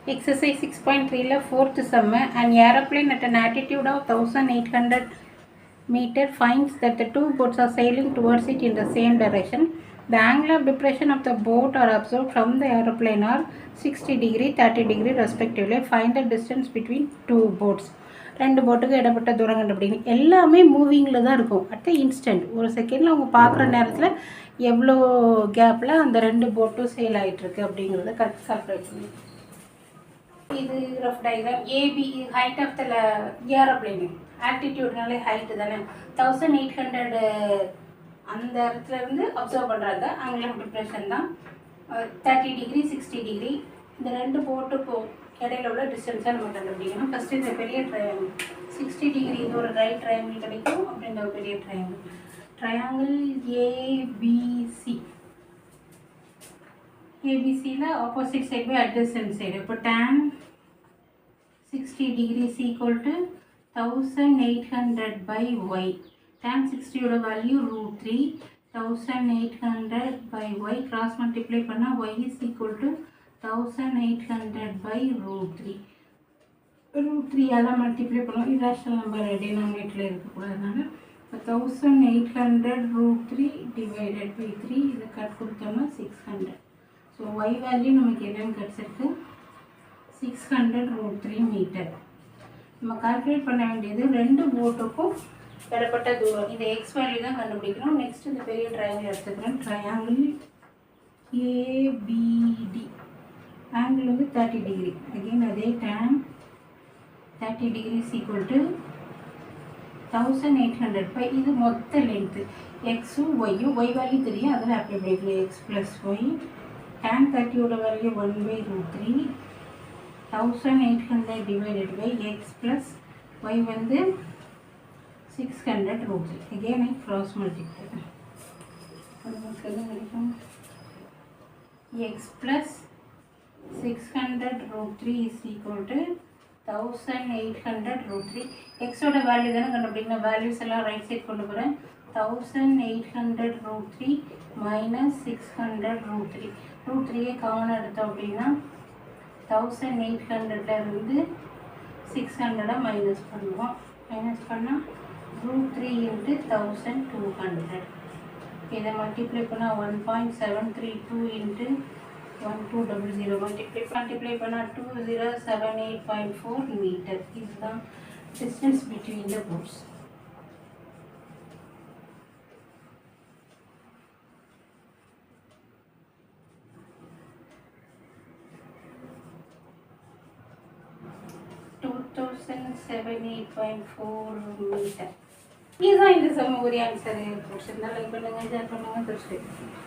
Exercise 6.3 fourth sum. An aeroplane at an altitude of 1800 meter finds that the two boats are sailing towards it in the same direction. The angle of depression of the boat are observed from the aeroplane are 60 degree, 30 degree respectively. Find the distance between two boats. ரெண்டு போட்டுக்கு இடப்பட்ட தூரம் கண்டுபிடிங்க. எல்லாமே மூவிங்கில் தான் இருக்கும். At the instant ஒரு செகண்டில் அவங்க பார்க்குற நேரத்தில் எவ்வளோ கேப்பில் அந்த ரெண்டு போட்டும் சேல் ஆகிட்டுருக்கு அப்படிங்கிறத கரெக்ட் கால்குலேட் பண்ணி இது rough diagram. AB height of the aeroplane ஆல்டிடியூட்னாலே ஹைட்டு தானே 1800 அந்த இடத்துலேருந்து அப்சர்வ் பண்ணுறாங்க. ஆங்கிள் ஆஃப் டிப்ரெஷன் தான் 30 டிகிரி 60 டிகிரி. இந்த ரெண்டு போட்டுக்கும் இடையில உள்ள டிஸ்டன்ஸாக நம்ம கண்டுபிடிக்கணும். ஃபஸ்ட்டு இந்த பெரிய ட்ரையாங்கிள் 60 டிகிரி இது ஒரு ரைட் ட்ரையாங்கிள் கிடைக்கும். அப்புறம் இந்த ஒரு பெரிய ட்ரையாங்கிள் ஏபிசி. ஏபிசியில் opposite side by adjacent side. இப்போ tan 60 degree is equal to 1800 by y. Tan 60 ஓட value √3. 1800 by y cross multiply பண்ணா y is equal to 1800 by √3. √3 ஆல மல்டிப்ளை பண்ணோம். இரேஷனல் நம்பர் டினாமினேட்டரில் இருக்கக்கூடாதுனால 1800 √3 divided by 3 இதை கட் கொடுத்தோம்னா 600. So y value நமக்கு என்னன்னு கிடச்சிருக்கு 600 √3 மீட்டர். நம்ம கால்குலேட் பண்ண வேண்டியது ரெண்டு போட்டுக்கும் இடப்பட்ட தூரம். இந்த எக்ஸ் வேல்யூ தான் கண்டுபிடிக்கணும். நெக்ஸ்ட் இந்த பெரிய ட்ரையாங்கிள் எடுத்துக்கிறோம். ட்ரையாங்கிள் ஏபிடி ஆங்கிள் வந்து 30 டிகிரி. அகெயின் அதே tan 30 degree is equal to 1800 by இது மொத்த லென்த்து எக்ஸும் ஒய்யும் ஒய் வேல்யூ தெரியும் அதில் அப்ளை பண்ணிக்கலாம். X plus y tan 30 value 1 by √3. 1800 divided by x plus y வந்து 600 √3. Again I cross multiply. x plus 600 √3 is equal to 1800 √3. x ஓட value தானே கண்டுபிடிக்கணும். வேல்யூஸ் எல்லாம் ரைட் சைட் கொண்டு போகிறேன். 1800 √3 minus 600 √3. √3 காமனாக எடுத்தோம் அப்படின்னா 1800 இருந்து 600 மைனஸ் பண்ணுவோம். மைனஸ் பண்ணால் √3 into 1200. இதை மல்டிப்ளை பண்ணால் 1.732 into 1200 மல்டிப்ளை பண்ணால் 2078.4 மீட்டர். இதுதான் distance between the boats. Metre. இதுதான் இந்த சம ஒரு ஆன்சர். பிடிச்சிருந்தா லைக் பண்ணுங்கள், ஷேர் பண்ணுங்கள், சப்ஸ்கிரைப் பண்ணுங்கள்.